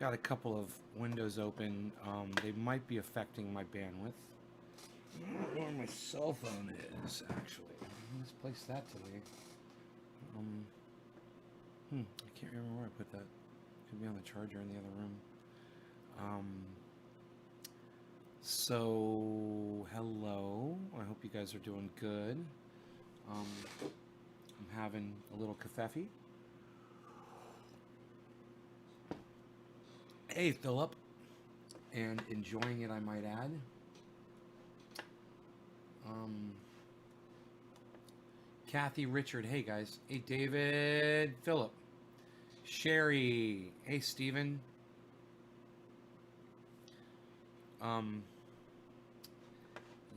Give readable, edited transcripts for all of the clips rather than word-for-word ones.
got a couple of windows open. They might be affecting my bandwidth. I don't know where my cell phone is, actually. I misplaced that today. Um, I can't remember where I put that. Could be on the charger in the other room. So, hello. I hope you guys are doing good. I'm having a little kafefe. Hey, Philip. And enjoying it, I might add. Kathy, Richard, hey guys. Hey, David, Philip, Sherry, hey, Steven.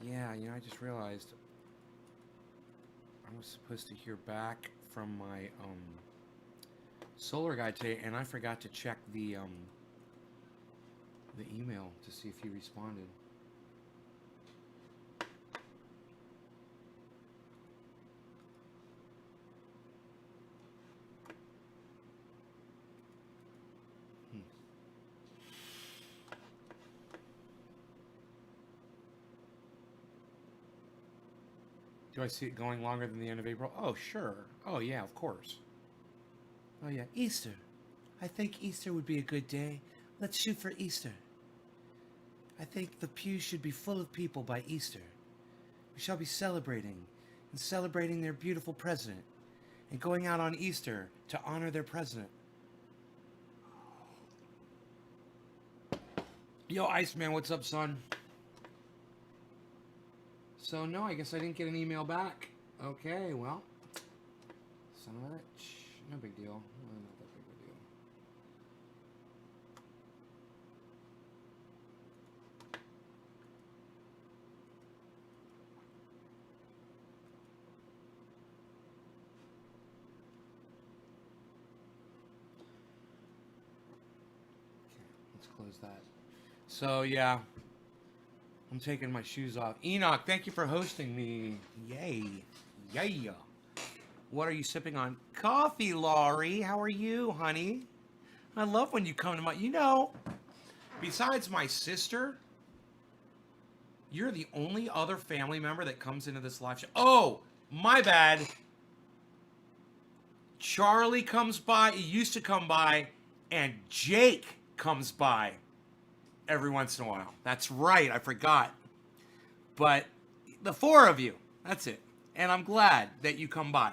Yeah, I just realized I was supposed to hear back from my solar guy today, and I forgot to check the email to see if he responded. Do I see it going longer than the end of April? Oh, sure. Oh, yeah, of course. Oh, yeah. Easter. I think Easter would be a good day. Let's shoot for Easter. I think the pews should be full of people by Easter. We shall be celebrating their beautiful president and going out on Easter to honor their president. Yo, Iceman, what's up, son? So, no, I guess I didn't get an email back. Okay, well, son of a bitch. No big deal. Not that big of a deal. Okay, let's close that. So, yeah, I'm taking my shoes off. Enoch, thank you for hosting me. Yay. Yeah. What are you sipping on? Coffee, Laurie. How are you, honey? I love when you come to my... besides my sister, you're the only other family member that comes into this live show. Oh, my bad. Charlie comes by. He used to come by. And Jake comes by every once in a while. That's right. I forgot. But the four of you, that's it. And I'm glad that you come by.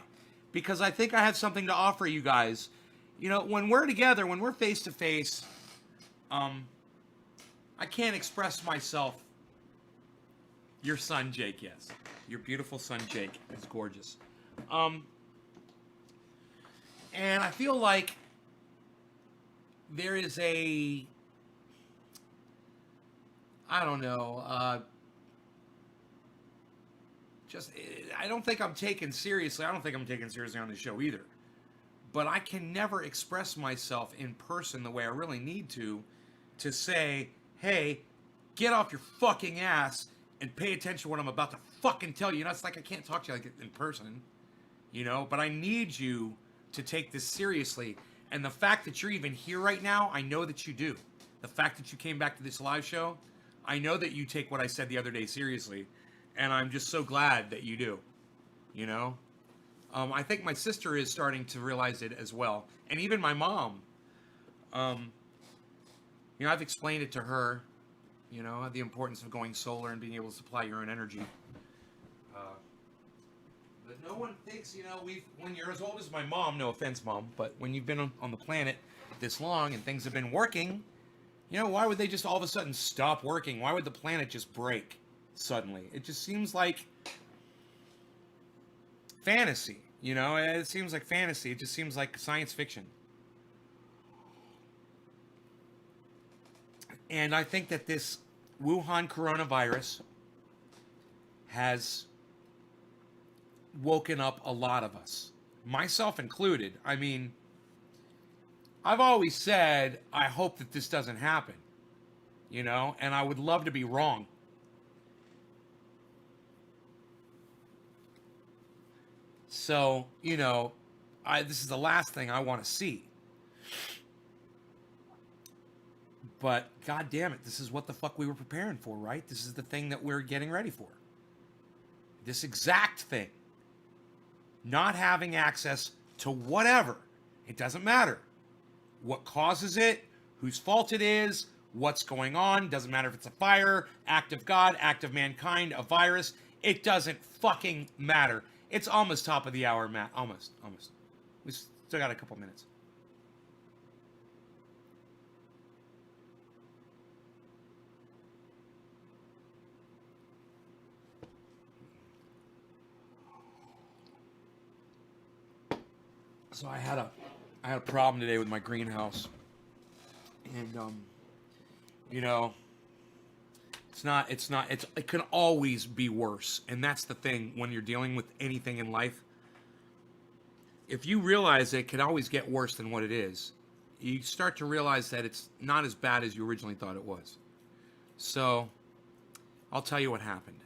Because I think I have something to offer you guys. When we're together, when we're face to face, I can't express myself. Your son, Jake, yes. Your beautiful son, Jake, is gorgeous. And I feel like there is I don't know, I don't think I'm taken seriously. I don't think I'm taken seriously on the show either. But I can never express myself in person the way I really need to say, hey, get off your fucking ass and pay attention to what I'm about to fucking tell you. It's like I can't talk to you like in person, but I need you to take this seriously. And the fact that you're even here right now, I know that you do. The fact that you came back to this live show, I know that you take what I said the other day seriously. And I'm just so glad that you do, I think my sister is starting to realize it as well. And even my mom, I've explained it to her, the importance of going solar and being able to supply your own energy. But no one thinks, when you're as old as my mom, no offense, Mom, but when you've been on the planet this long and things have been working, why would they just all of a sudden stop working? Why would the planet just break suddenly? It just seems like fantasy, It seems like fantasy. It just seems like science fiction. And I think that this Wuhan coronavirus has woken up a lot of us, myself included. I mean, I've always said, I hope that this doesn't happen, and I would love to be wrong. So, this is the last thing I want to see. But god damn it, this is what the fuck we were preparing for, right? This is the thing that we're getting ready for. This exact thing. Not having access to whatever. It doesn't matter. What causes it, whose fault it is, what's going on, doesn't matter if it's a fire, act of God, act of mankind, a virus. It doesn't fucking matter. It's almost top of the hour, Matt. Almost. We still got a couple minutes. So I had a problem today with my greenhouse, and you know, it can always be worse, and that's the thing when you're dealing with anything in life. If you realize it can always get worse than what it is, you start to realize that it's not as bad as you originally thought it was. So, I'll tell you what happened.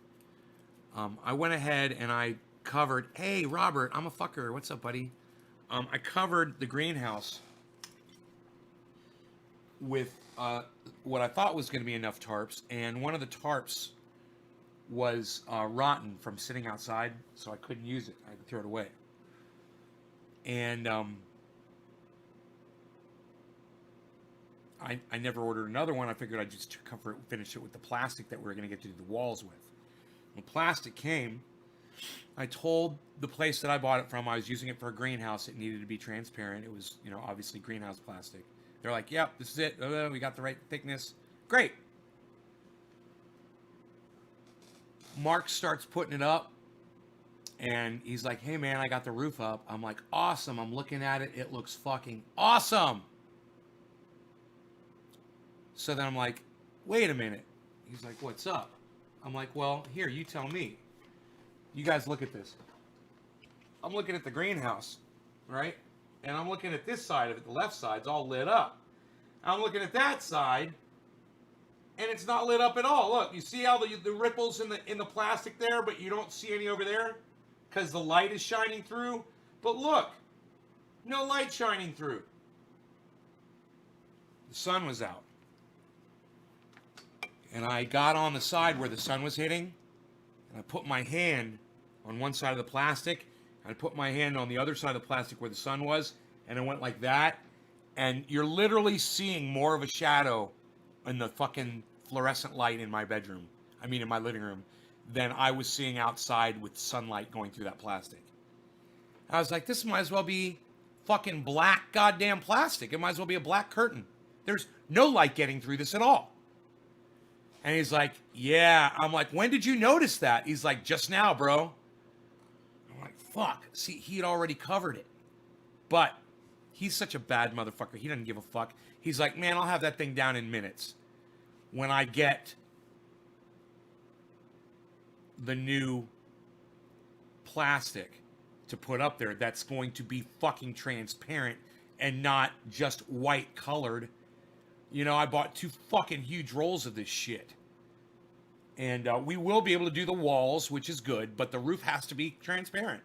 I went ahead and I covered. Hey, Robert, I'm a fucker. What's up, buddy? I covered the greenhouse with what I thought was going to be enough tarps, and one of the tarps was rotten from sitting outside, so I couldn't use it. I had to throw it away. And I never ordered another one. I figured I'd just finish it with the plastic that we were going to get to do the walls with. When plastic came, I told the place that I bought it from I was using it for a greenhouse. It needed to be transparent. It was, obviously greenhouse plastic. They're like, yep, this is it. We got the right thickness. Great. Mark starts putting it up, and he's like, hey, man, I got the roof up. I'm like, awesome. I'm looking at it. It looks fucking awesome. So then I'm like, wait a minute. He's like, what's up? I'm like, well, here, you tell me. You guys look at this. I'm looking at the greenhouse, right? And I'm looking at this side of it. The left side's all lit up. I'm looking at that side, and it's not lit up at all. Look, you see how the ripples in the plastic there, but you don't see any over there because the light is shining through. But look, no light shining through. The sun was out. And I got on the side where the sun was hitting, and I put my hand on one side of the plastic, and I put my hand on the other side of the plastic where the sun was, and I went like that, and you're literally seeing more of a shadow in the fucking fluorescent light in my bedroom, in my living room, than I was seeing outside with sunlight going through that plastic. I was like, this might as well be fucking black goddamn plastic. It might as well be a black curtain. There's no light getting through this at all. And he's like, yeah. I'm like, when did you notice that? He's like, just now, bro. I'm like, fuck. See, he had already covered it. But he's such a bad motherfucker. He doesn't give a fuck. He's like, man, I'll have that thing down in minutes. When I get the new plastic to put up there that's going to be fucking transparent and not just white colored. I bought 2 fucking huge rolls of this shit. And we will be able to do the walls, which is good, but the roof has to be transparent,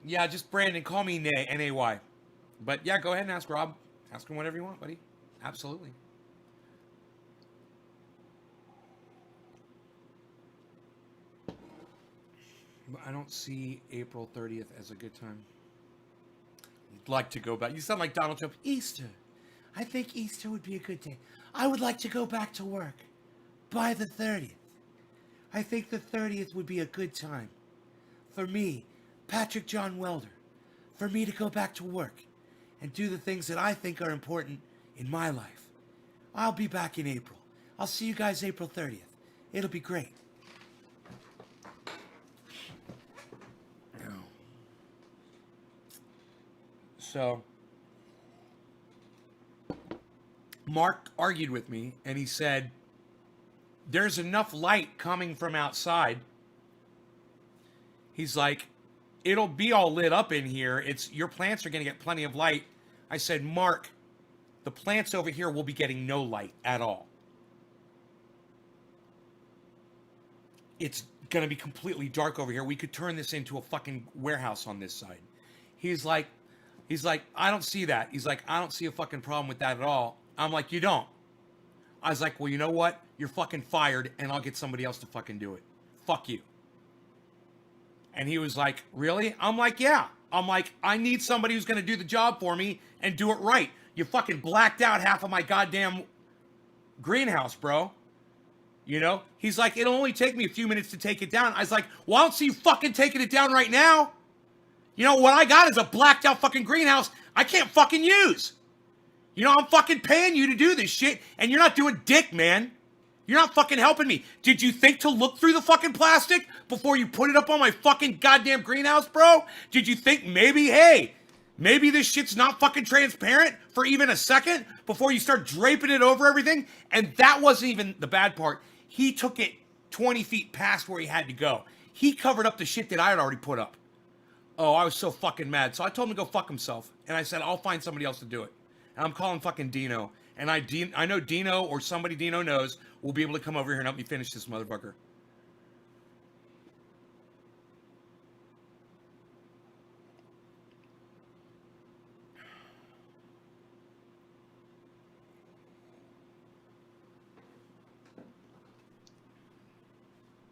Yeah, just Brandon, call me Nay. But yeah, go ahead and ask Rob. Ask him whatever you want, buddy. Absolutely. I don't see April 30th as a good time. I'd like to go back. You sound like Donald Trump. Easter. I think Easter would be a good day. I would like to go back to work by the 30th. I think the 30th would be a good time for me, Patrick John Welder, for me to go back to work and do the things that I think are important in my life. I'll be back in April. I'll see you guys April 30th. It'll be great. So, Mark argued with me, and he said, there's enough light coming from outside. He's like, it'll be all lit up in here. Your plants are going to get plenty of light. I said, Mark, the plants over here will be getting no light at all. It's gonna be completely dark over here. We could turn this into a fucking warehouse on this side. He's like, I don't see that. He's like, I don't see a fucking problem with that at all. I'm like, you don't. I was like, well, you know what? You're fucking fired, and I'll get somebody else to fucking do it. Fuck you. And he was like, really? I'm like, yeah. I'm like, I need somebody who's going to do the job for me and do it right. You fucking blacked out half of my goddamn greenhouse, bro. You know? He's like, it'll only take me a few minutes to take it down. I was like, well, I don't see you fucking taking it down right now. You know, what I got is a blacked out fucking greenhouse I can't fucking use. You know, I'm fucking paying you to do this shit, and you're not doing dick, man. You're not fucking helping me. Did you think to look through the fucking plastic before you put it up on my fucking goddamn greenhouse, bro? Did you think maybe, hey, maybe this shit's not fucking transparent for even a second before you start draping it over everything? And that wasn't even the bad part. He took it 20 feet past where he had to go. He covered up the shit that I had already put up. Oh, I was so fucking mad. So I told him to go fuck himself. And I said, I'll find somebody else to do it. And I'm calling fucking Dino. And I know Dino or somebody Dino knows will be able to come over here and help me finish this motherfucker.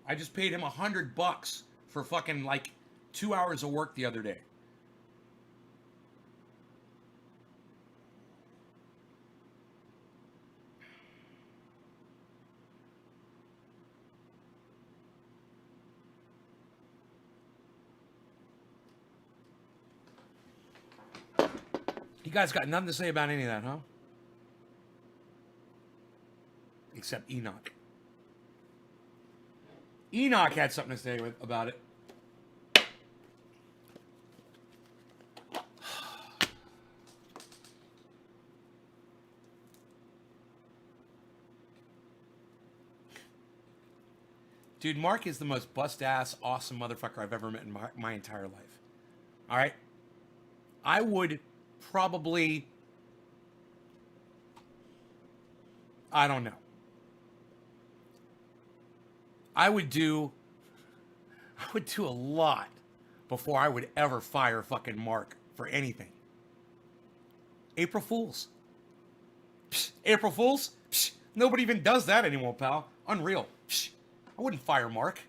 I just paid him $100 for fucking like 2 hours of work the other day. You guys got nothing to say about any of that, huh? Except Enoch. Enoch had something to say about it. Dude, Mark is the most bust-ass, awesome motherfucker I've ever met in my entire life. All right? I would probably... I don't know. I would do a lot before I would ever fire fucking Mark for anything. April Fools. Psh, April Fools? Psh, nobody even does that anymore, pal. Unreal. Psh, I wouldn't fire Mark.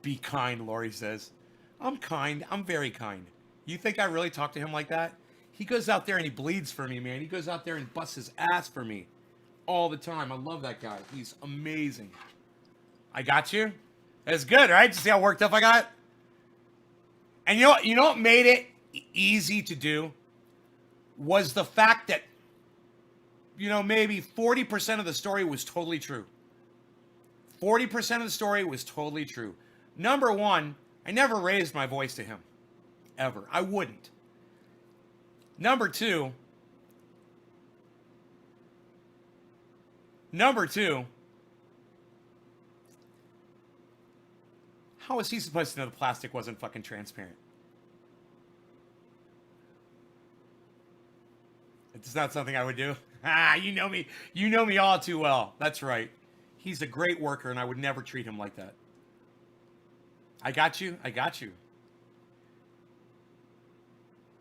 Be kind, Lori says. I'm kind. I'm very kind. You think I really talk to him like that? He goes out there and he bleeds for me, man. He goes out there and busts his ass for me. All the time. I love that guy. He's amazing. I got you. That's good, right? You see how worked up I got? And you know what made it easy to do? Was the fact that, you know, maybe 40% of the story was totally true. 40% of the story was totally true. Number one, I never raised my voice to him. Ever. I wouldn't. Number two, how was he supposed to know the plastic wasn't fucking transparent? It's not something I would do. Ah, you know me. You know me all too well. That's right. He's a great worker, and I would never treat him like that. I got you. I got you.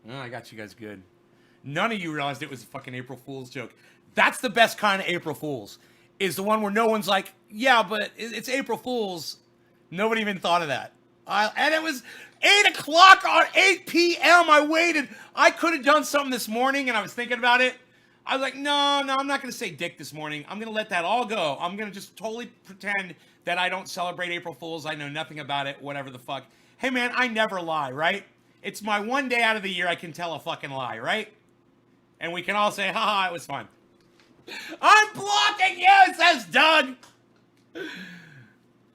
Oh, I got you guys good. None of you realized it was a fucking April Fool's joke. That's the best kind of April Fool's. Is the one where no one's like, yeah, but it's April Fool's. Nobody even thought of that. And it was 8 o'clock on 8 p.m. I waited. I could have done something this morning, and I was thinking about it. I was like, no, I'm not going to say dick this morning. I'm going to let that all go. I'm going to just totally pretend that I don't celebrate April Fools. I know nothing about it, whatever the fuck. Hey, man, I never lie, right? It's my one day out of the year I can tell a fucking lie, right? And we can all say, haha, it was fun. I'm blocking you, says Doug.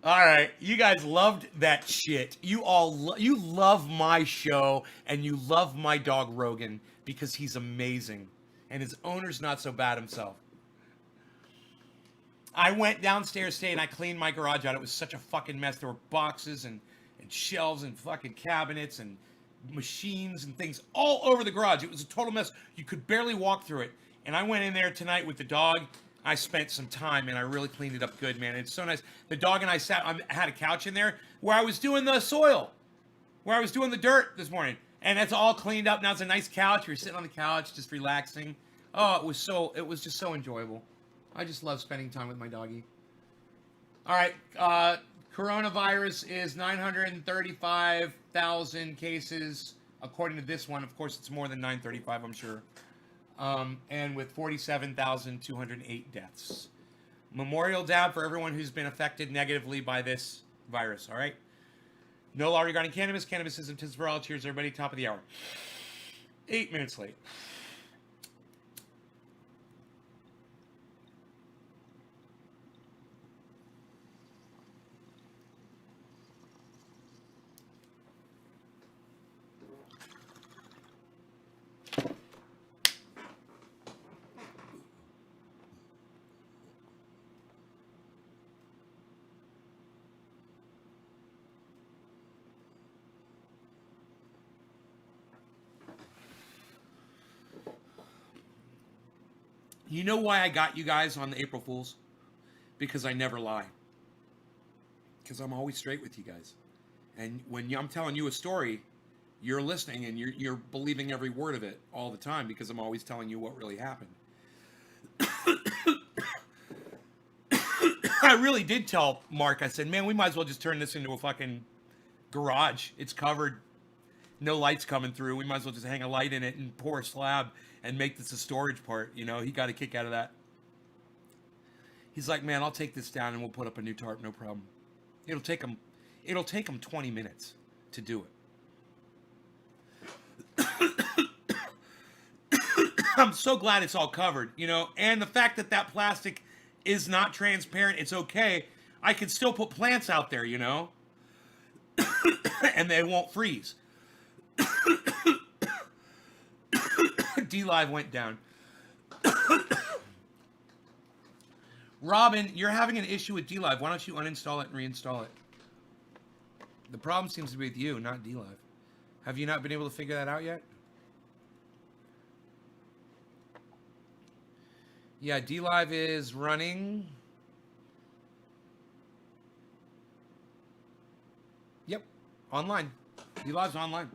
All right, you guys loved that shit. You all, you love my show, and you love my dog Rogan because he's amazing, and his owner's not so bad himself. I went downstairs today and I cleaned my garage out. It was such a fucking mess. There were boxes and shelves and fucking cabinets and machines and things all over the garage. It was a total mess. You could barely walk through it. And I went in there tonight with the dog. I spent some time and I really cleaned it up good, man. It's so nice. The dog and I had a couch in there where I was doing the soil, where I was doing the dirt this morning, and it's all cleaned up. Now it's a nice couch. We're sitting on the couch, just relaxing. Oh, it was just so enjoyable. I just love spending time with my doggy. All right, coronavirus is 935,000 cases, according to this one. Of course, it's more than 935, I'm sure. And with 47,208 deaths. Memorial dab for everyone who's been affected negatively by this virus, all right? No law regarding cannabis. Cannabis is intensive for all. Cheers, everybody. Top of the hour. 8 minutes late. You know why I got you guys on the April Fools? Because I never lie. Because I'm always straight with you guys. And when I'm telling you a story, you're listening and you're believing every word of it all the time because I'm always telling you what really happened. I really did tell Mark, I said, man, we might as well just turn this into a fucking garage. It's covered. No lights coming through. We might as well just hang a light in it and pour a slab and make this a storage part. You know, he got a kick out of that. He's like, man, I'll take this down and we'll put up a new tarp, no problem. It'll take him 20 minutes to do it. I'm so glad it's all covered, you know, and the fact that plastic is not transparent, it's okay. I can still put plants out there, you know, and they won't freeze. D-Live went down. Robin, you're having an issue with D-Live. Why don't you uninstall it and reinstall it? The problem seems to be with you, not D-Live. Have you not been able to figure that out yet? Yeah, D-Live is running. Yep, online. D-Live's online.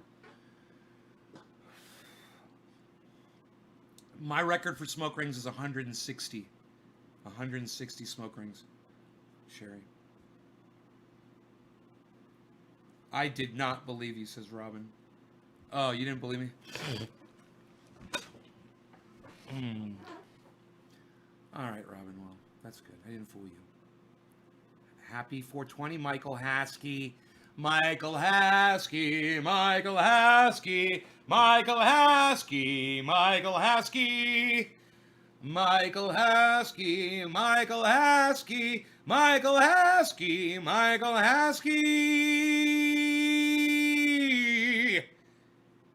My record for smoke rings is 160. 160 smoke rings. Sherry. I did not believe you, says Robin. Oh, you didn't believe me? All right, Robin. Well, that's good. I didn't fool you. Happy 420, Michael Haskey. Michael Haskey. Michael Haskey. Michael Haskey. Michael Haskey. Michael Haskey. Michael Haskey. Michael Haskey. Michael Haskey.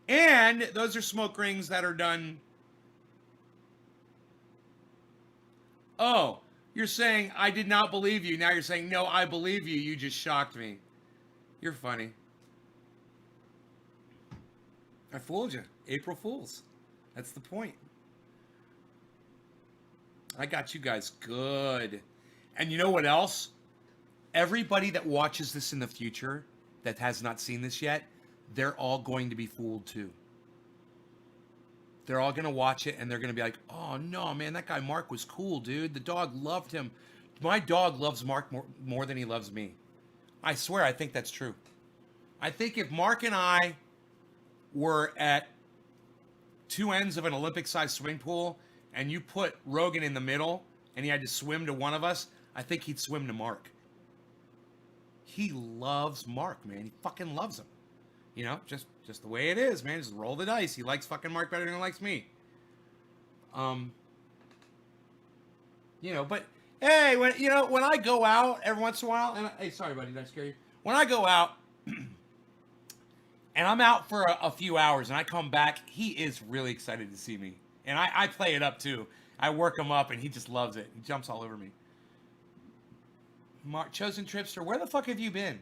And those are smoke rings that are done. Oh, you're saying I did not believe you. Now you're saying, no, I believe you. You just shocked me. You're funny. I fooled you. April Fools. That's the point. I got you guys good. And you know what else? Everybody that watches this in the future that has not seen this yet, they're all going to be fooled too. They're all going to watch it and they're going to be like, oh no, man, that guy Mark was cool, dude. The dog loved him. My dog loves Mark more than he loves me. I swear, I think that's true. I think if Mark and I were at two ends of an Olympic-sized swimming pool and you put Rogan in the middle and he had to swim to one of us, I think he'd swim to Mark. He loves Mark, man. He fucking loves him. You know, just the way it is, man. Just roll the dice. He likes fucking Mark better than he likes me. You know, but hey, when I go out every once in a while, and hey, sorry, buddy, did I scare you? When I go out and I'm out for a few hours and I come back, he is really excited to see me, and I play it up too. I work him up, and he just loves it. He jumps all over me. Mark, Chosen Tripster, where the fuck have you been?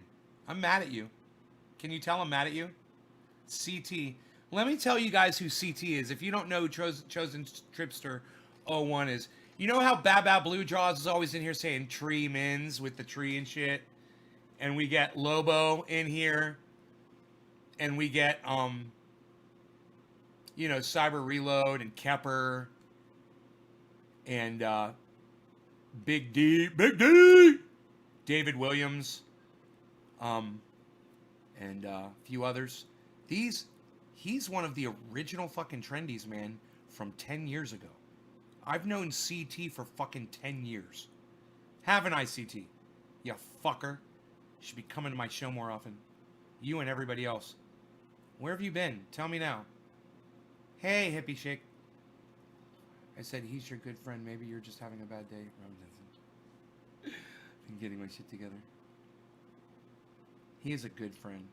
I'm mad at you. Can you tell I'm mad at you? CT. Let me tell you guys who CT is. If you don't know who Chosen Tripster 01 is, You know how Baba Blue Jaws is always in here saying tree mins with the tree and shit? And we get Lobo in here, and we get Cyber Reload and Kepper and Big D, David Williams, and a few others. He's one of the original fucking trendies, man, from 10 years ago. I've known CT for fucking 10 years. Haven't I, CT? You fucker. You should be coming to my show more often. You and everybody else. Where have you been? Tell me now. Hey, hippie shake. I said, he's your good friend. Maybe you're just having a bad day. I'm getting my shit together. He is a good friend.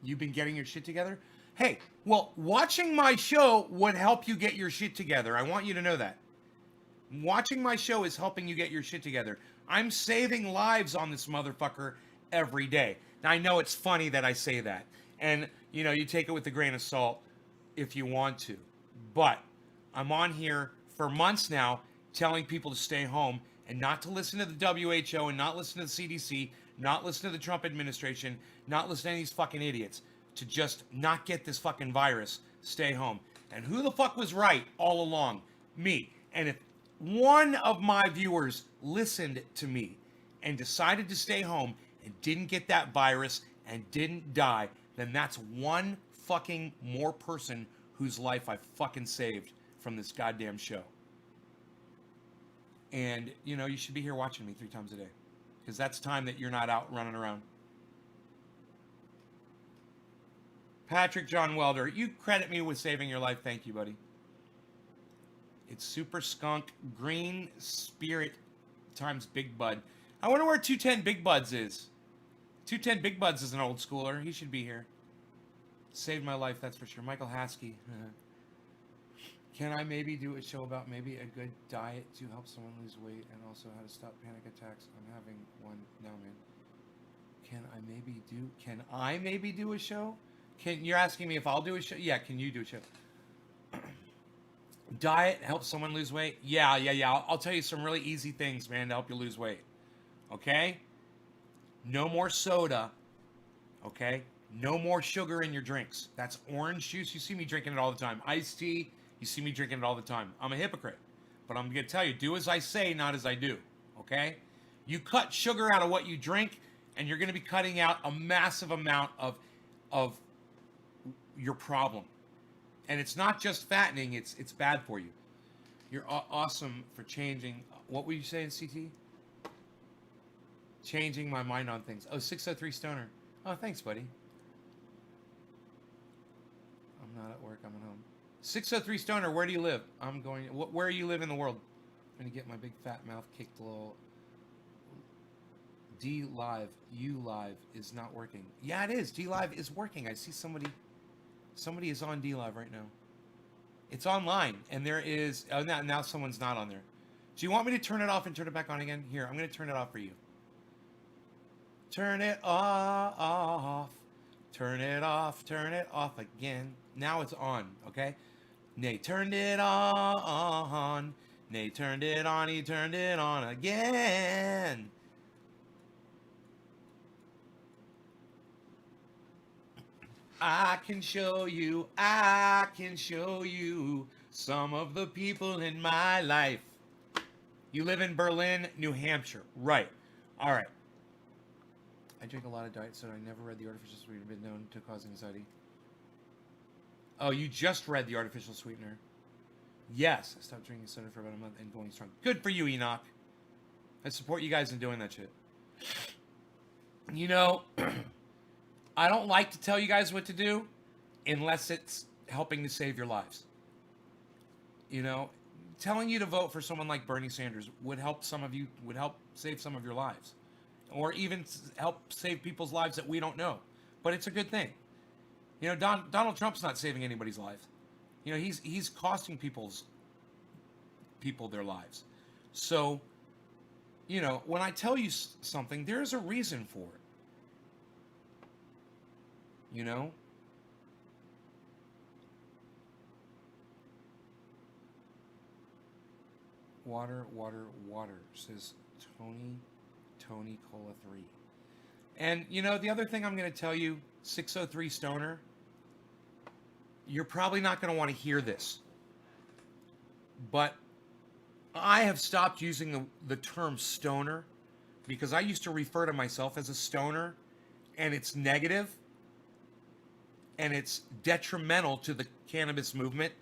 You've been getting your shit together? Hey, well, watching my show would help you get your shit together. I want you to know that. Watching my show is helping you get your shit together. I'm saving lives on this motherfucker every day. Now, I know it's funny that I say that. And, you take it with a grain of salt if you want to. But I'm on here for months now telling people to stay home and not to listen to the WHO and not listen to the CDC, not listen to the Trump administration, not listen to any of these fucking idiots, to just not get this fucking virus. Stay home. And who the fuck was right all along? Me. And if one of my viewers listened to me and decided to stay home and didn't get that virus and didn't die, then that's one fucking more person whose life I fucking saved from this goddamn show. And, you should be here watching me 3 times a day. Because that's time that you're not out running around. Patrick John Welder, you credit me with saving your life. Thank you, buddy. It's Super Skunk Green Spirit times Big Bud. I wonder where 210 Big Buds is. 210 Big Buds is an old schooler. He should be here. Saved my life, that's for sure. Michael Haskey. Can I maybe do a show about maybe a good diet to help someone lose weight and also how to stop panic attacks? I'm having one now, man. Can I maybe do a show? You're asking me if I'll do a show? Yeah, can you do a show? Diet helps someone lose weight? Yeah. I'll tell you some really easy things, man, to help you lose weight. Okay? No more soda. Okay? No more sugar in your drinks. That's orange juice. You see me drinking it all the time. Iced tea. You see me drinking it all the time. I'm a hypocrite. But I'm going to tell you, do as I say, not as I do. Okay? You cut sugar out of what you drink, and you're going to be cutting out a massive amount of your problem. And it's not just fattening, it's bad for you. You're awesome for changing. What were you saying, CT? Changing my mind on things. Oh, 603 Stoner. Oh, thanks, buddy. I'm not at work, I'm at home. 603 Stoner, where do you live? Where you live in the world? I'm going to get my big fat mouth kicked a little. D Live, U Live is not working. Yeah, it is. D Live is working. I see somebody is on D Live right now. It's online, and there is. Oh, now someone's not on there. Do you want me to turn it off and turn it back on again? Here, I'm going to turn it off for you. Turn it off. Turn it off. Turn it off again. Now it's on. Okay. Nay turned it on. Nay turned it on. He turned it on again. I can show you some of the people in my life. You live in Berlin, New Hampshire. Right. All right. I drink a lot of diet soda. I never read the artificial sweetener been known to cause anxiety. Oh, you just read the artificial sweetener. Yes. I stopped drinking soda for about a month and going strong. Good for you, Enoch. I support you guys in doing that shit. I don't like to tell you guys what to do unless it's helping to save your lives. Telling you to vote for someone like Bernie Sanders would help save some of your lives, or even help save people's lives that we don't know. But it's a good thing. Donald Trump's not saving anybody's life. He's costing people their lives. So, when I tell you something, there's a reason for it. water, says Tony Cola 3. And, you know, the other thing I'm going to tell you, 603 Stoner, you're probably not going to want to hear this. But I have stopped using the term stoner because I used to refer to myself as a stoner, and it's negative, and it's detrimental to the cannabis movement.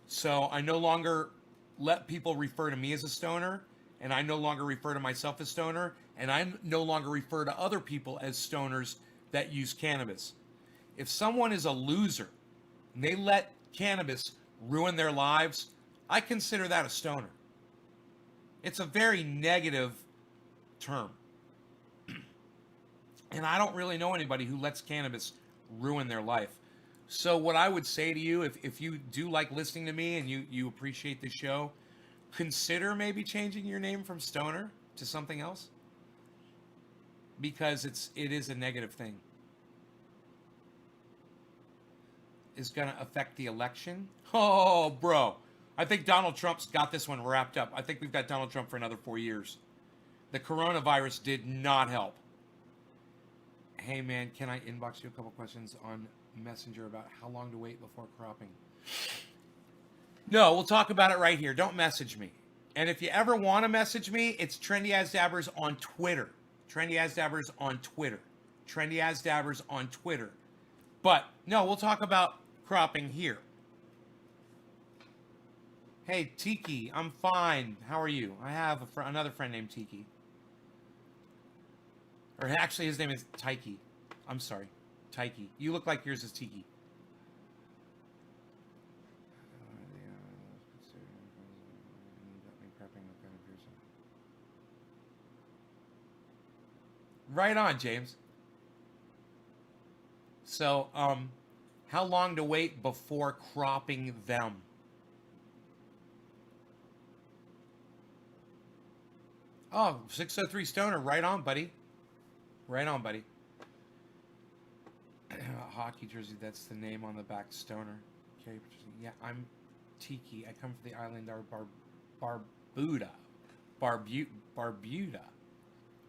So I no longer let people refer to me as a stoner, and I no longer refer to myself as stoner, and I no longer refer to other people as stoners that use cannabis. If someone is a loser and they let cannabis ruin their lives, I consider that a stoner. It's a very negative term. And I don't really know anybody who lets cannabis ruin their life. So what I would say to you, if you do like listening to me and you appreciate the show, consider maybe changing your name from Stoner to something else. Because it is a negative thing. Is going to affect the election. Oh, bro. I think Donald Trump's got this one wrapped up. I think we've got Donald Trump for another 4 years. The coronavirus did not help. Hey, man, can I inbox you a couple questions on Messenger about how long to wait before cropping? No, we'll talk about it right here. Don't message me. And if you ever want to message me, it's Trendy As Dabbers on Twitter. Trendy As Dabbers on Twitter. Trendy As Dabbers on Twitter. But, no, we'll talk about cropping here. Hey, Tiki, I'm fine. How are you? I have another friend named Tiki. Or actually, his name is Taiki. I'm sorry. Taiki. You look like yours is Tiki. Right on, James. So, how long to wait before cropping them? Oh, 603 Stoner. Right on, buddy. Right on, buddy. Hockey jersey, that's the name on the back, Stoner. Okay, yeah, I'm Tiki. I come from the island of Barbuda. Barbuda.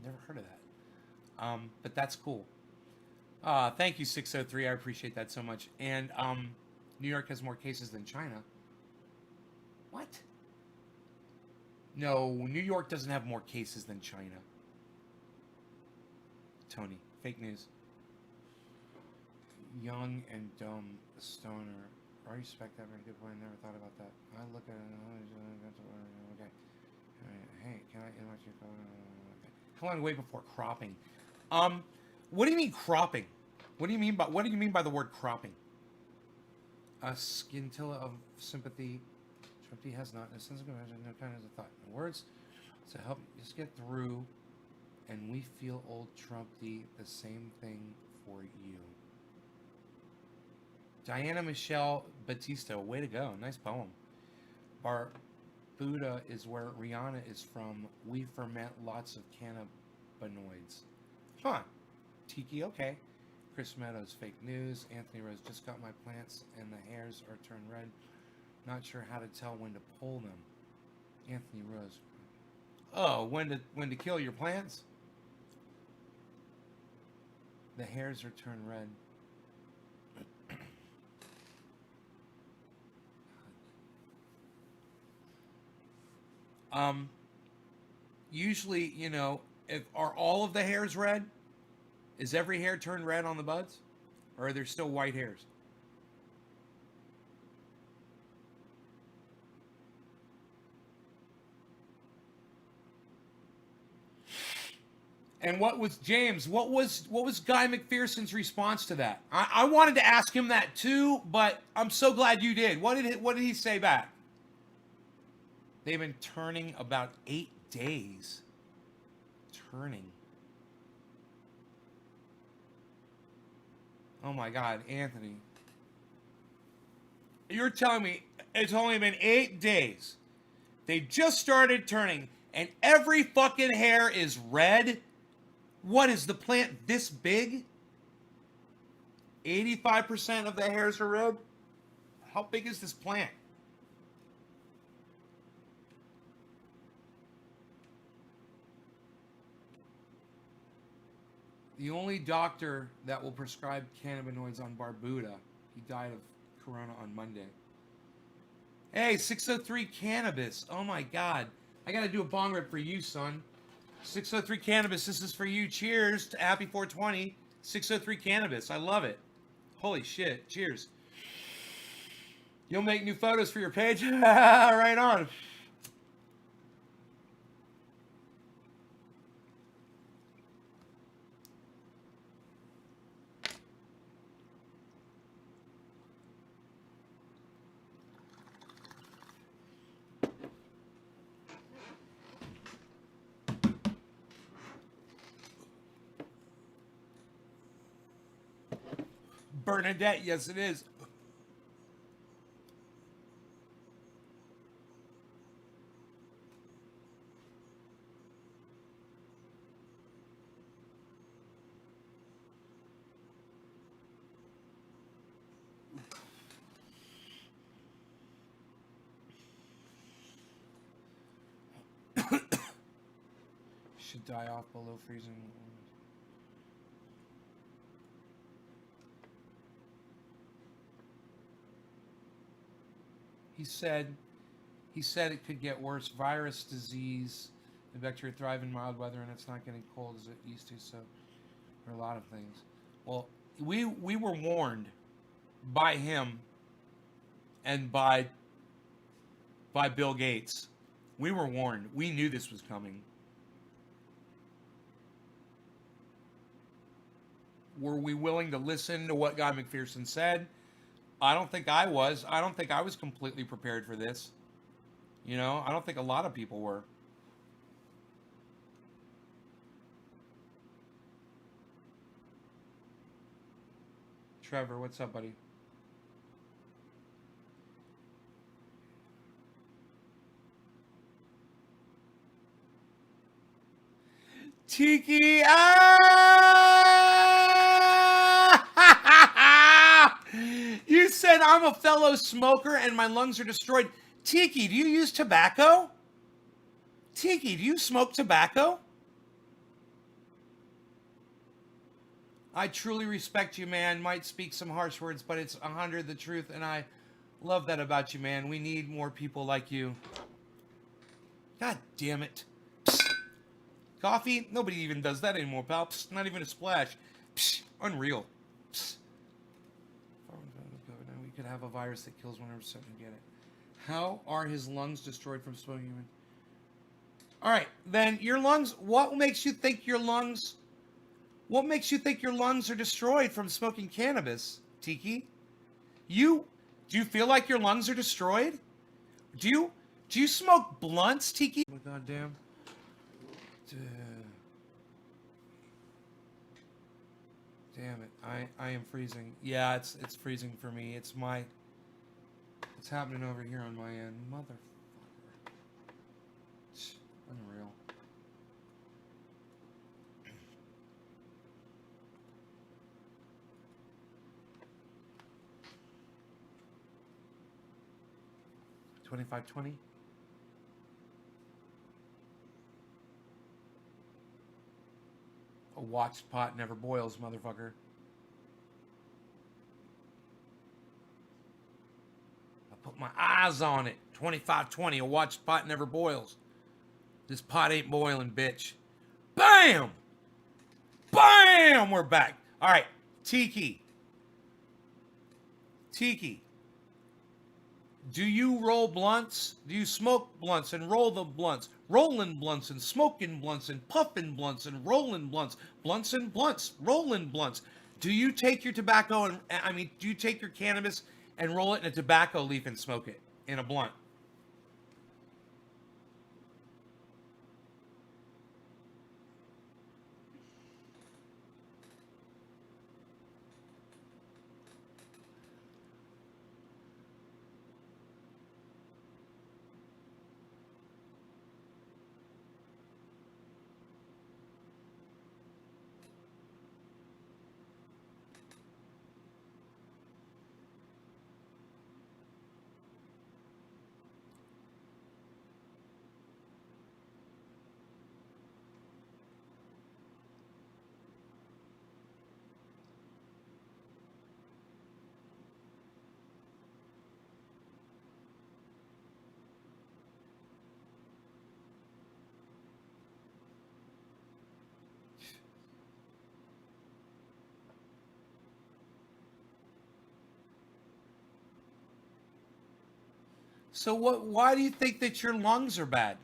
Never heard of that. But that's cool. Thank you, 603. I appreciate that so much. And New York has more cases than China. What? No, New York doesn't have more cases than China. Tony, fake news. Young and dumb stoner. I respect that. Very good point. I never thought about that. I look at it. Okay. Hey, can I inbox your phone? Okay. How long to wait before cropping? What do you mean cropping? What do you mean by the word cropping? A scintilla of sympathy. Trumpy has not. In a sense of compassion, no kind of thought. In words to help just get through. And we feel old Trumpy, the same thing for you. Diana Michelle Batista, way to go. Nice poem. Barbuda is where Rihanna is from. We ferment lots of cannabinoids. Huh. Tiki, okay. Chris Meadows, fake news. Anthony Rose, just got my plants and the hairs are turned red. Not sure how to tell when to pull them. Anthony Rose. Oh, when to kill your plants? The hairs are turned red. Usually, you know, are all of the hairs red? Is every hair turned red on the buds? Or are there still white hairs? And what was James? What was Guy McPherson's response to that? I wanted to ask him that too, but I'm so glad you did. What did he say back? They've been turning about 8 days. Turning. Oh my God, Anthony. You're telling me it's only been 8 days. They just started turning and every fucking hair is red? What is the plant this big? 85% of the hairs are red? How big is this plant? The only doctor that will prescribe cannabinoids on Barbuda, he died of corona on Monday. Hey, 603 Cannabis. Oh my God. I gotta do a bong rip for you, son. 603 Cannabis, this is for you. Cheers to happy 420. 603 Cannabis. I love it. Holy shit. Cheers. You'll make new photos for your page? Right on. Bernadette, yes it is. Should die off below freezing. He said it could get worse. Virus, disease, the bacteria thrive in mild weather, and it's not getting cold as it used to. So, there are a lot of things. Well, we were warned by him and by Bill Gates. We were warned. We knew this was coming. Were we willing to listen to what Guy McPherson said? I don't think I was. I don't think I was completely prepared for this. You know, I don't think a lot of people were. Trevor, what's up, buddy? Tiki, You said I'm a fellow smoker and my lungs are destroyed. Tiki, do you use tobacco? Tiki, do you smoke tobacco? I truly respect you, man. Might speak some harsh words, but it's 100 the truth, and I love that about you, man. We need more people like you. God damn it. Psst. Coffee? Nobody even does that anymore, pal. Psst. Not even a splash. Psst. Unreal. Psst. We could have a virus that kills 100% and get it. How are his lungs destroyed from smoking? All right, then your lungs. What makes you think your lungs? What makes you think your lungs are destroyed from smoking cannabis, Tiki? Do you feel like your lungs are destroyed? Do you smoke blunts, Tiki? Oh my god damn. Damn it. I am freezing. Yeah, it's freezing for me. It's happening over here on my end. Motherfucker. Unreal. $25.20. A watched pot never boils, motherfucker. I put my eyes on it. $25.20. A watched pot never boils. This pot ain't boiling, bitch. Bam! Bam! We're back. All right, Tiki. Do you roll blunts? Do you smoke blunts and roll the blunts? Rolling blunts and smoking blunts and puffing blunts and rolling blunts. Blunts and blunts. Rolling blunts. Do you take your tobacco do you take your cannabis and roll it in a tobacco leaf and smoke it in a blunt? So what? Why do you think that your lungs are bad?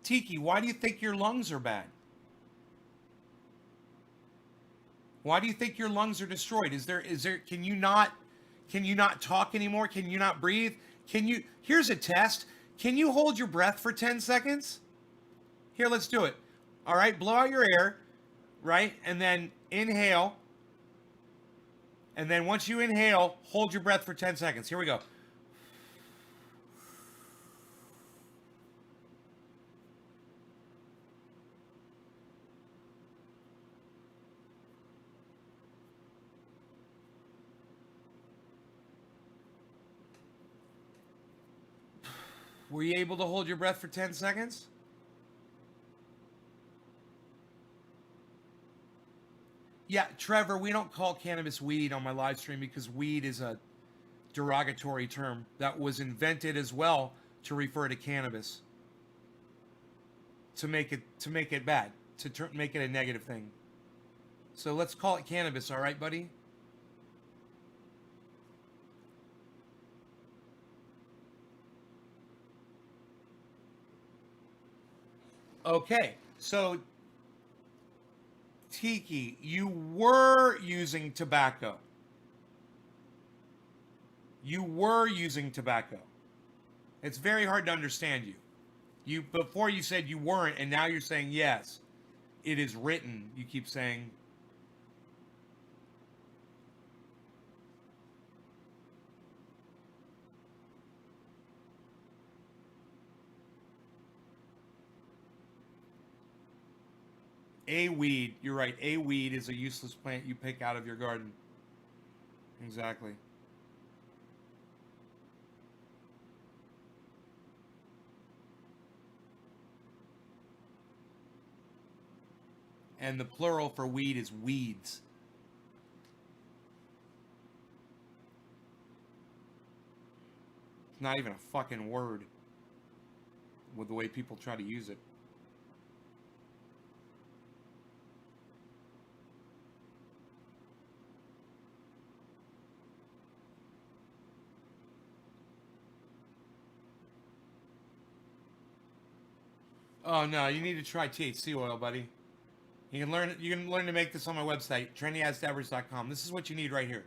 Tiki, why do you think your lungs are bad? Why do you think your lungs are destroyed? Is there can you not talk anymore? Can you not breathe? Can you Here's a test. Can you hold your breath for 10 seconds? Here, let's do it. All right, blow out your air, right? And then inhale. And then once you inhale, hold your breath for 10 seconds. Here we go. Were you able to hold your breath for 10 seconds? Yeah, Trevor, we don't call cannabis weed on my live stream because weed is a derogatory term that was invented as well to refer to cannabis, to make it bad, make it a negative thing. So let's call it cannabis, all right, buddy? Okay. So Tiki, you were using tobacco. You were using tobacco. It's very hard to understand you. You before you said you weren't, and now you're saying yes. It is written. You keep saying a weed. You're right. A weed is a useless plant you pick out of your garden. Exactly. And the plural for weed is weeds. It's not even a fucking word with the way people try to use it. Oh no, you need to try THC oil, buddy. You can learn to make this on my website, trendyazdabbers.com. This is what you need right here.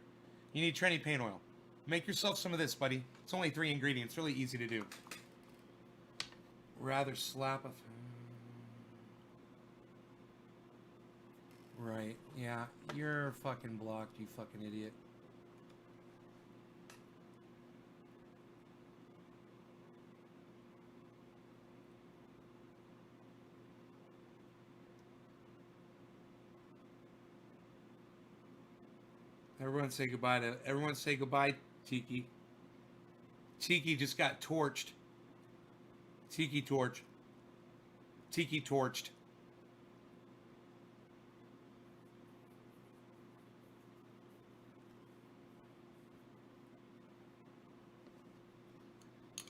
You need Trendy paint oil. Make yourself some of this, buddy. It's only 3 ingredients, really easy to do. Rather slap a Right. Yeah, you're fucking blocked, you fucking idiot. Everyone say goodbye, Tiki. Tiki just got torched. Tiki torch. Tiki torched.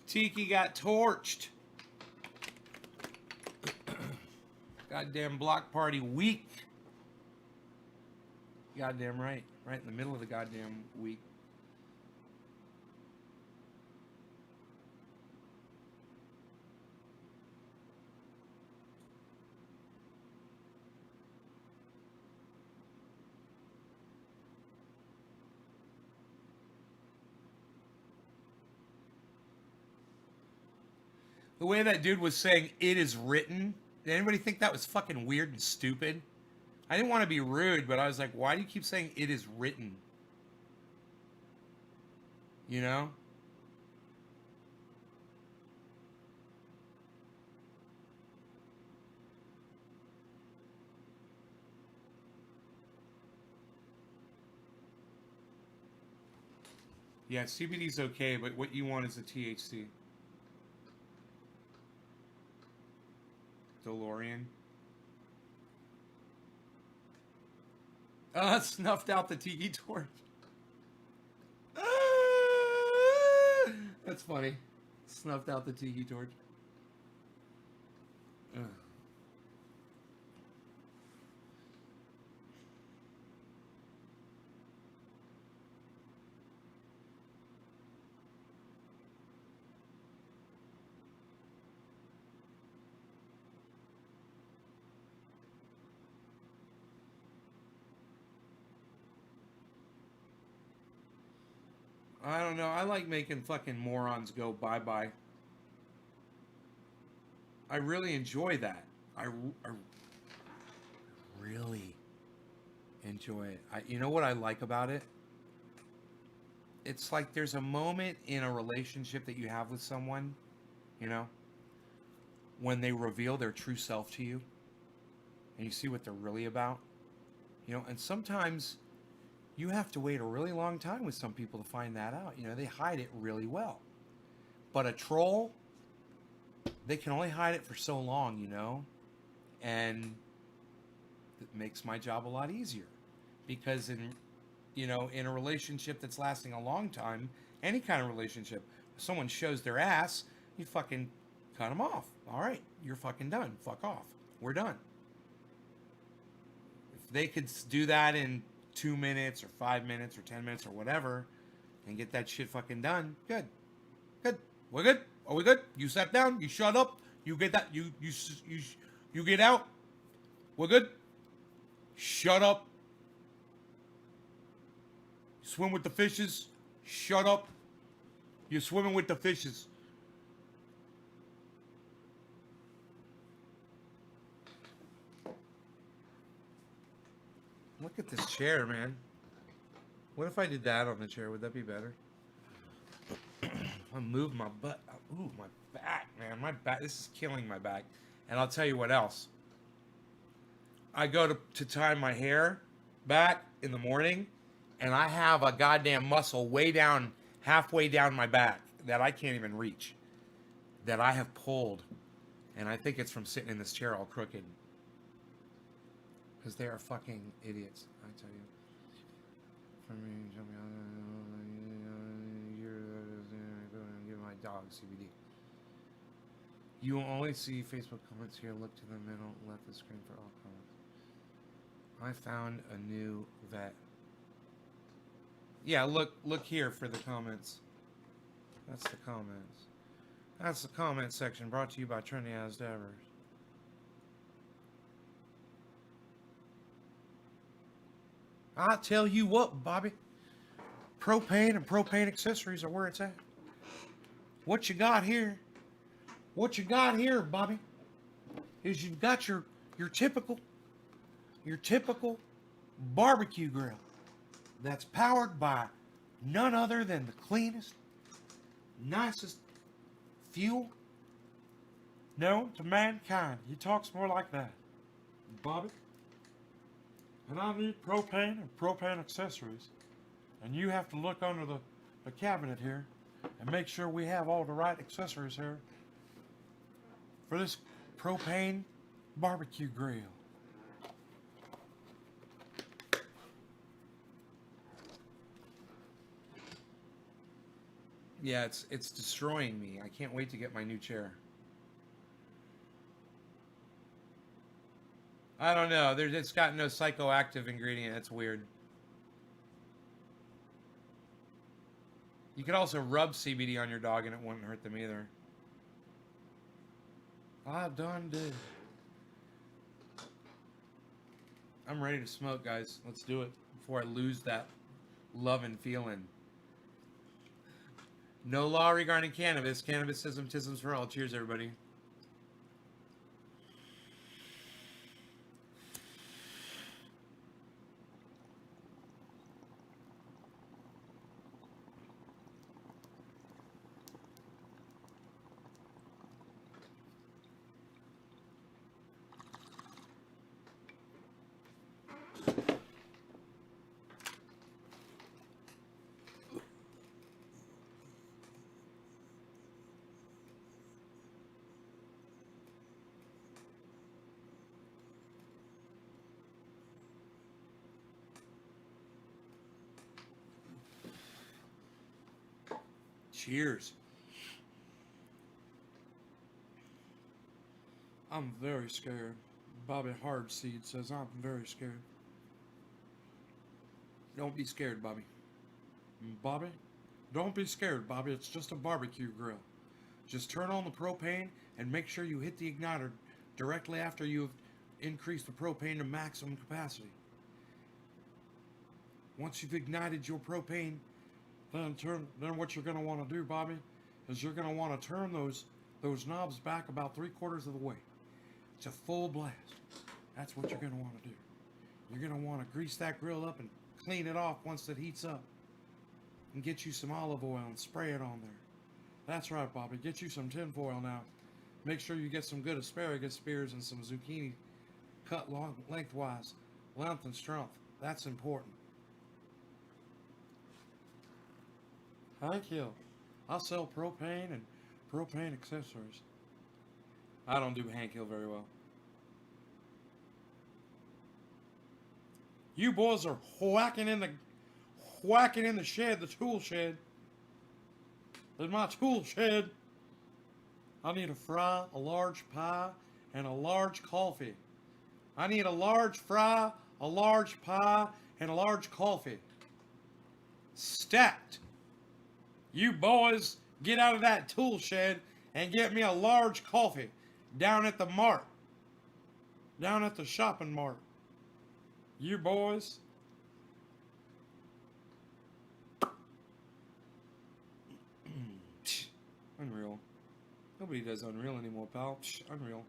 Tiki got torched. Goddamn block party week. Goddamn right. Right in the middle of the goddamn week. The way that dude was saying it is written, did anybody think that was fucking weird and stupid? I didn't want to be rude, but I was like, why do you keep saying it is written? You know? Yeah, CBD's okay, but what you want is the THC. DeLorean. Oh, snuffed out the tiki torch. That's funny. Snuffed out the tiki torch. Ugh. I don't know. I like making fucking morons go bye-bye. I really enjoy that. I really enjoy it. You know what I like about it? It's like there's a moment in a relationship that you have with someone, you know, when they reveal their true self to you and you see what they're really about, you know, and sometimes you have to wait a really long time with some people to find that out. You know, they hide it really well. But a troll, they can only hide it for so long, you know, and it makes my job a lot easier because in a relationship that's lasting a long time, any kind of relationship, if someone shows their ass, you fucking cut them off. All right, you're fucking done. Fuck off. We're done. If they could do that in 2 minutes or 5 minutes or 10 minutes or whatever and get that shit fucking done, good. Good. We're good. Are we good? You sat down. You shut up. You get that. You get out. We're good. Shut up. Swim with the fishes. Shut up. You're swimming with the fishes. Look at this chair, man. What if I did that on the chair? Would that be better? I move my butt. Ooh, my back, man. My back. This is killing my back. And I'll tell you what else. I go to tie my hair back in the morning, and I have a goddamn muscle way down, halfway down my back that I can't even reach, that I have pulled. And I think it's from sitting in this chair all crooked. Because they are fucking idiots, I tell you. For me, give my dog CBD. You will only see Facebook comments here. Look to the middle, left the screen for all comments. I found a new vet. Yeah, look here for the comments. That's the comments. That's the comment section brought to you by Trendy As Devers. I tell you what, Bobby. Propane and propane accessories are where it's at. What you got here? What you got here, Bobby, is you've got your typical barbecue grill that's powered by none other than the cleanest, nicest fuel known to mankind. He talks more like that, Bobby. And I need propane and propane accessories. And you have to look under the cabinet here and make sure we have all the right accessories here for this propane barbecue grill. Yeah, it's destroying me. I can't wait to get my new chair. I don't know. It's got no psychoactive ingredient. That's weird. You could also rub CBD on your dog and it wouldn't hurt them either. I done did. I'm ready to smoke, guys. Let's do it before I lose that love and feeling. No law regarding cannabis. Cannabisism, tisms for all. Cheers, everybody. Cheers. I'm very scared. Bobby Hardseed says I'm very scared. Don't be scared, Bobby. Bobby, don't be scared, Bobby. It's just a barbecue grill. Just turn on the propane and make sure you hit the igniter directly after you've increased the propane to maximum capacity. Once you've ignited your propane, Then what you're going to want to do, Bobby, is you're going to want to turn those knobs back about 3/4 of the way to full blast. That's what you're going to want to do. You're going to want to grease that grill up and clean it off once it heats up, and get you some olive oil and spray it on there. That's right, Bobby. Get you some tin foil now. Make sure you get some good asparagus spears and some zucchini cut long lengthwise, length and strength. That's important. Thank you. I'll sell propane and propane accessories. I don't do Hank Hill very well. You boys are whacking in the shed, the tool shed. In my tool shed, I need a fry, a large pie, and a large coffee. I need a large fry, a large pie, and a large coffee. Stacked. You boys get out of that tool shed and get me a large coffee down at the mart. Down at the shopping mart. You boys. Unreal. Nobody does Unreal anymore, pal. Unreal.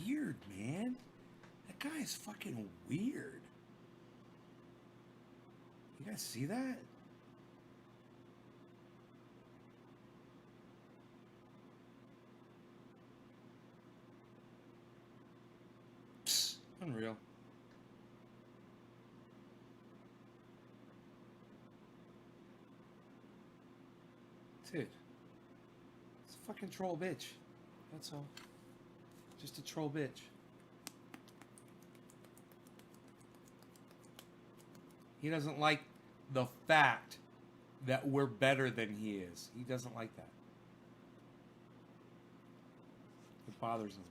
Weird, man. That guy is fucking weird. You guys see that? Psst, unreal. Dude. It's a fucking troll bitch. That's all. Just a troll bitch. He doesn't like the fact that we're better than he is. He doesn't like that. It bothers him.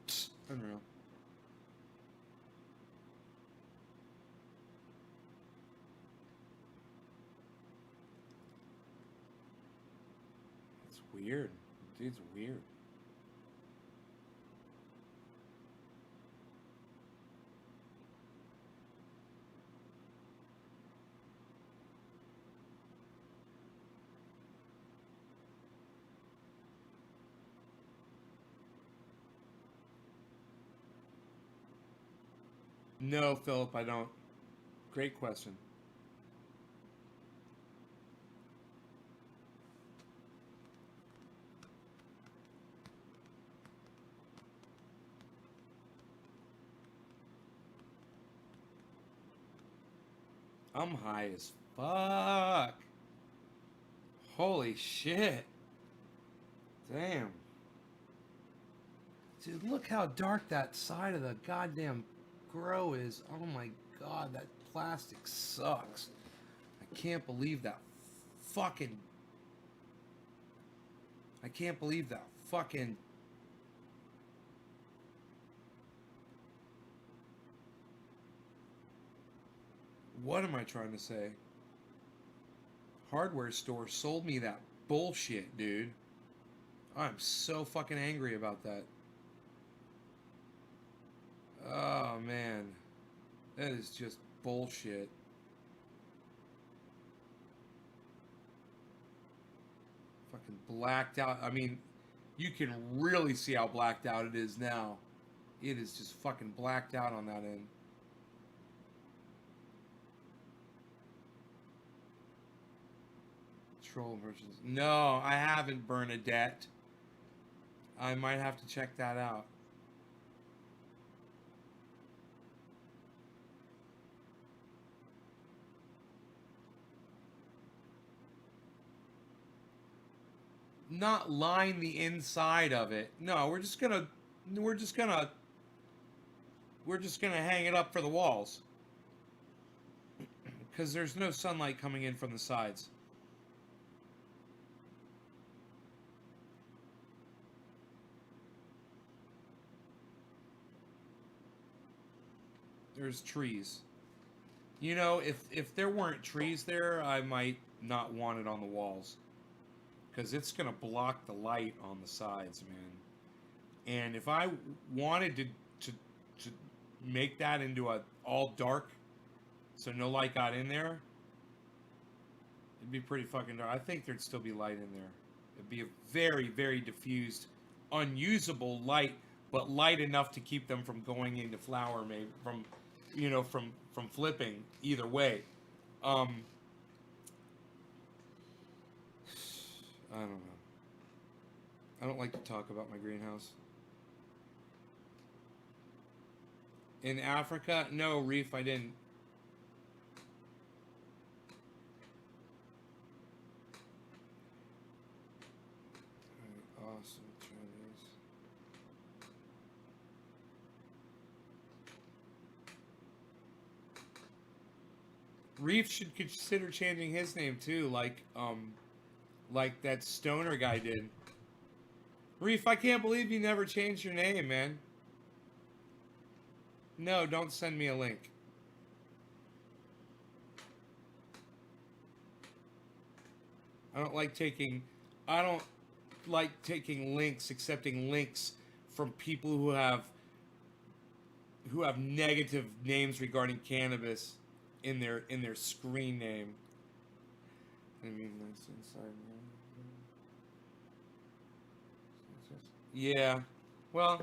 Psst, unreal. It's weird. Dude's weird. No, Philip, I don't. Great question. I'm high as fuck. Holy shit. Damn. Dude, look how dark that side of the goddamn grow is. Oh my god, that plastic sucks. I can't believe that fucking... I can't believe that fucking... What am I trying to say? Hardware store sold me that bullshit, dude. I'm so fucking angry about that. Oh, man. That is just bullshit. Fucking blacked out. I mean, you can really see how blacked out it is now. It is just fucking blacked out on that end. troll versions. No, I haven't, Bernadette. I might have to check that out. Not line the inside of it. No, we're just gonna hang it up for the walls. Because there's no sunlight coming in from the sides. There's trees. You know, if there weren't trees there, I might not want it on the walls. Because it's going to block the light on the sides, man. And if I wanted to make that into a all dark, so no light got in there, it'd be pretty fucking dark. I think there'd still be light in there. It'd be a very, very diffused, unusable light, but light enough to keep them from going into flower, maybe from, you know, from flipping either way. I don't know. I don't like to talk about my greenhouse. In Africa? No, Reef, I didn't. Awesome, Chinese. Reef should consider changing his name too, like that stoner guy did. Reef, I can't believe you never changed your name, man. No, don't send me a link. I don't like taking links, accepting links from people who have negative names regarding cannabis in their screen name. I mean, that's inside, man. Yeah. Well,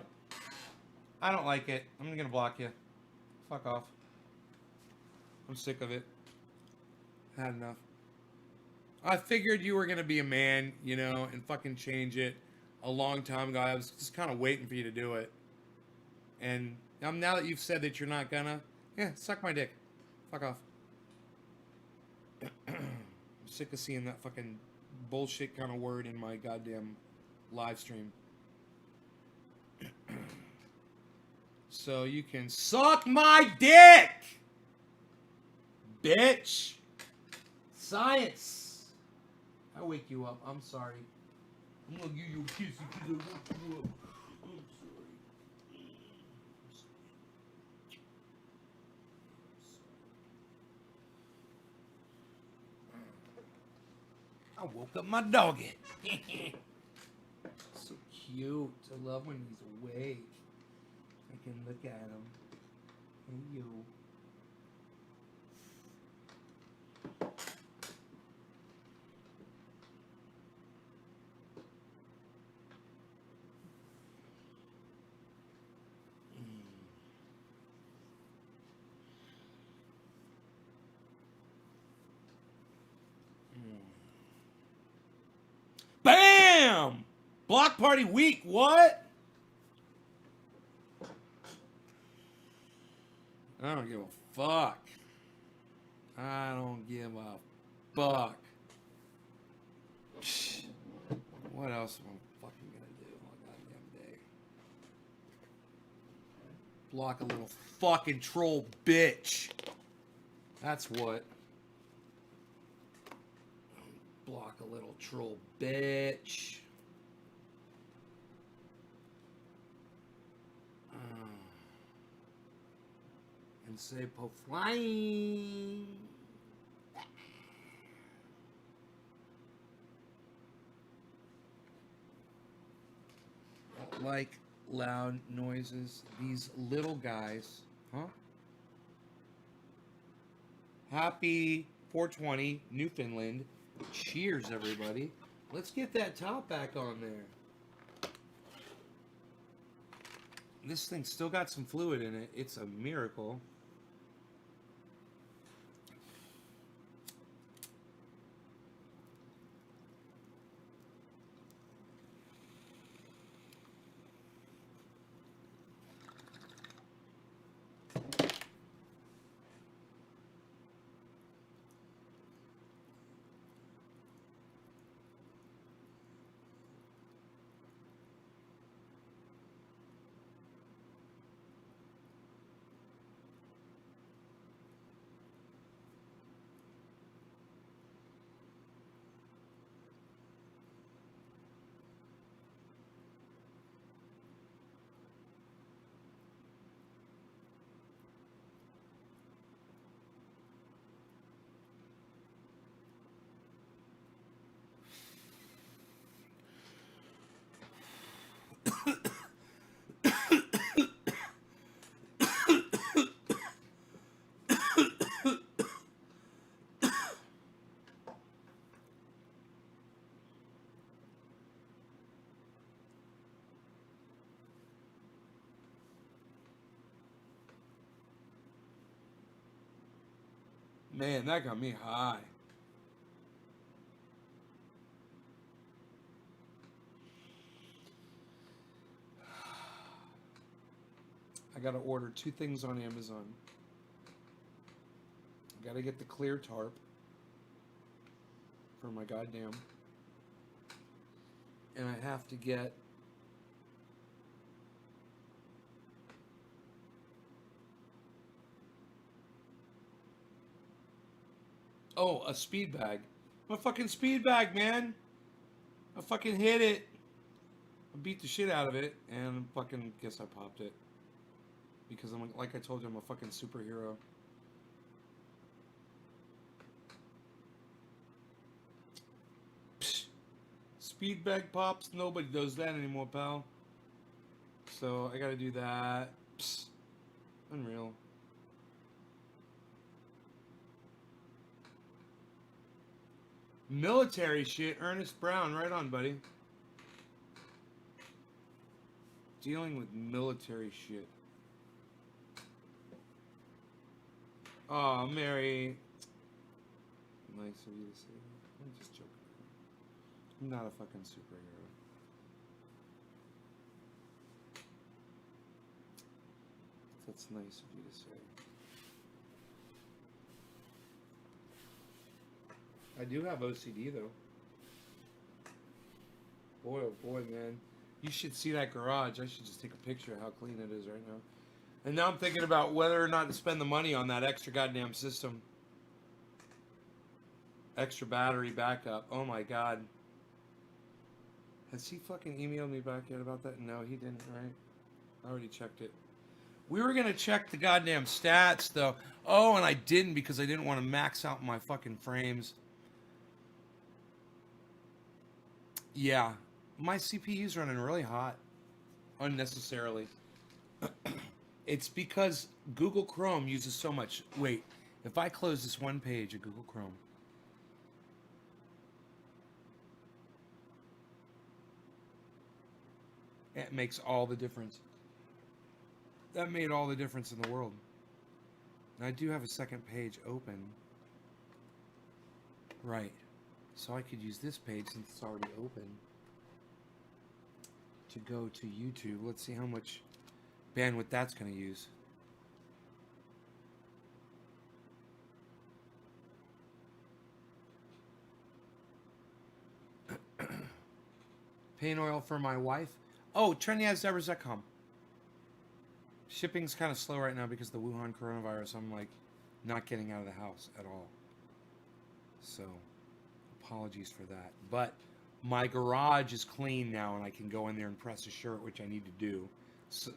I don't like it. I'm gonna block you. Fuck off. I'm sick of it. Had enough. I figured you were gonna be a man, you know, and fucking change it a long time ago. I was just kind of waiting for you to do it. And now that you've said that you're not gonna, yeah, suck my dick. Fuck off. I'm sick of seeing that fucking bullshit kind of word in my goddamn live stream. So you can suck my dick, bitch. Science. I wake you up. I'm sorry. I'm gonna give you a kiss because I woke you up. I'm sorry. I woke up my doggy. So cute. I love when he's awake. I can look at him. Hey, you. Bam! Block party week. What? I don't give a fuck. I don't give a fuck. What else am I fucking gonna do on a goddamn day? Block a little fucking troll bitch. That's what. Block a little troll bitch. And say po flying. Don't like loud noises. These little guys, huh? Happy 420 Newfoundland. Cheers, everybody. Let's get that top back on there. This thing's still got some fluid in it. It's a miracle. Man, that got me high. I gotta order 2 things on Amazon. I gotta get the clear tarp for my goddamn. And I have to get a speed bag. My fucking speed bag, man. I fucking hit it. I beat the shit out of it, and fucking guess I popped it. Because I'm like I told you, I'm a fucking superhero. Psh, speed bag pops. Nobody does that anymore, pal. So I gotta do that. Psh, unreal. Military shit. Ernest Brown, right on, buddy. Dealing with military shit. Oh, Mary. Nice of you to say that. I'm just joking. I'm not a fucking superhero. That's nice of you to say. I do have OCD though. Boy, oh boy, man. You should see that garage. I should just take a picture of how clean it is right now. And now I'm thinking about whether or not to spend the money on that extra goddamn system. Extra battery backup. Oh my god. Has he fucking emailed me back yet about that? No, he didn't, right? I already checked it. We were gonna check the goddamn stats though. Oh, and I didn't because I didn't want to max out my fucking frames. Yeah. My CPU's running really hot. Unnecessarily. It's because Google Chrome uses so much. Wait, if I close this one page of Google Chrome. It makes all the difference. That made all the difference in the world. And I do have a second page open. Right. So I could use this page since it's already open to go to YouTube. Let's see how much bandwidth that's going to use. Paint oil for my wife. Oh, trendyasdevers.com. Shipping's kind of slow right now because of the Wuhan coronavirus. I'm like not getting out of the house at all. So apologies for that. But my garage is clean now and I can go in there and press a shirt, which I need to do.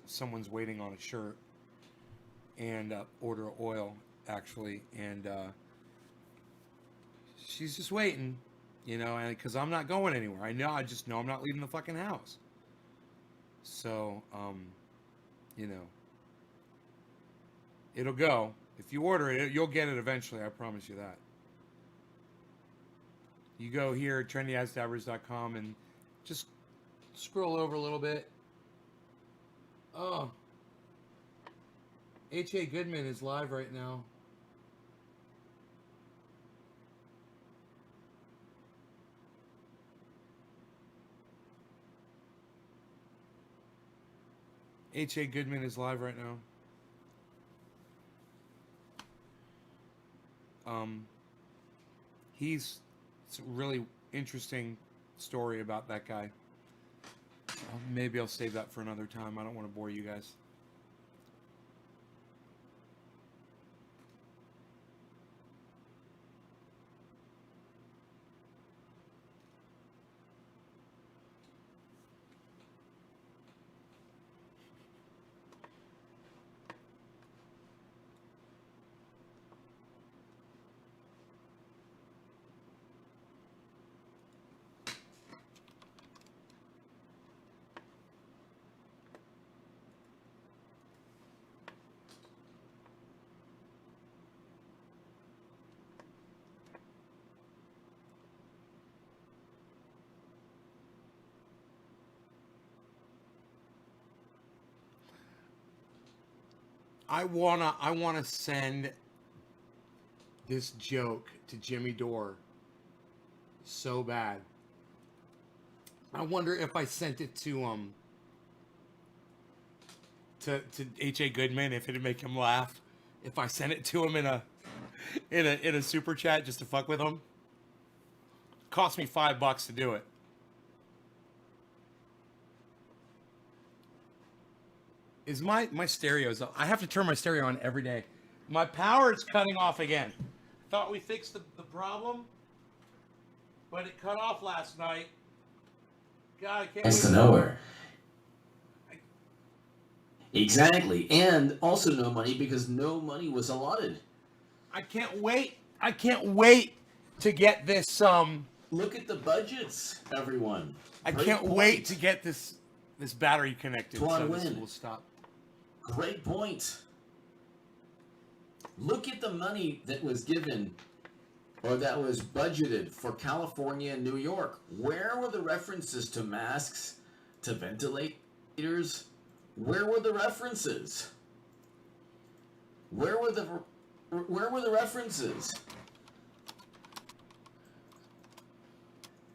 Someone's waiting on a shirt and order oil actually. And she's just waiting, you know, and because I'm not going anywhere. I just know I'm not leaving the fucking house. So, you know, it'll go. If you order it, you'll get it eventually. I promise you that. You go here at trendyasdevers.com and just scroll over a little bit. Oh. H.A. Goodman is live right now. H.A. Goodman is live right now. It's a really interesting story about that guy. Maybe I'll save that for another time. I don't want to bore you guys. I wanna send this joke to Jimmy Dore so bad. I wonder if I sent it to H.A. Goodman, if it'd make him laugh. If I sent it to him in a super chat just to fuck with him. Cost me $5 to do it. Is my stereo's up? I have to turn my stereo on every day. My power is cutting off again. Thought we fixed the problem, but it cut off last night. God, I can't Nice wait. to nowhere. Exactly. And also no money because no money was allotted. I can't wait. I can't wait to get this. Look at the budgets, everyone. I Great can't point. wait to get this battery connected. Tuan So this Nguyen. will stop. Great point. Look at the money that was given or that was budgeted for California and New York. Where were the references to masks, to ventilators? Where were the references? Where were the references?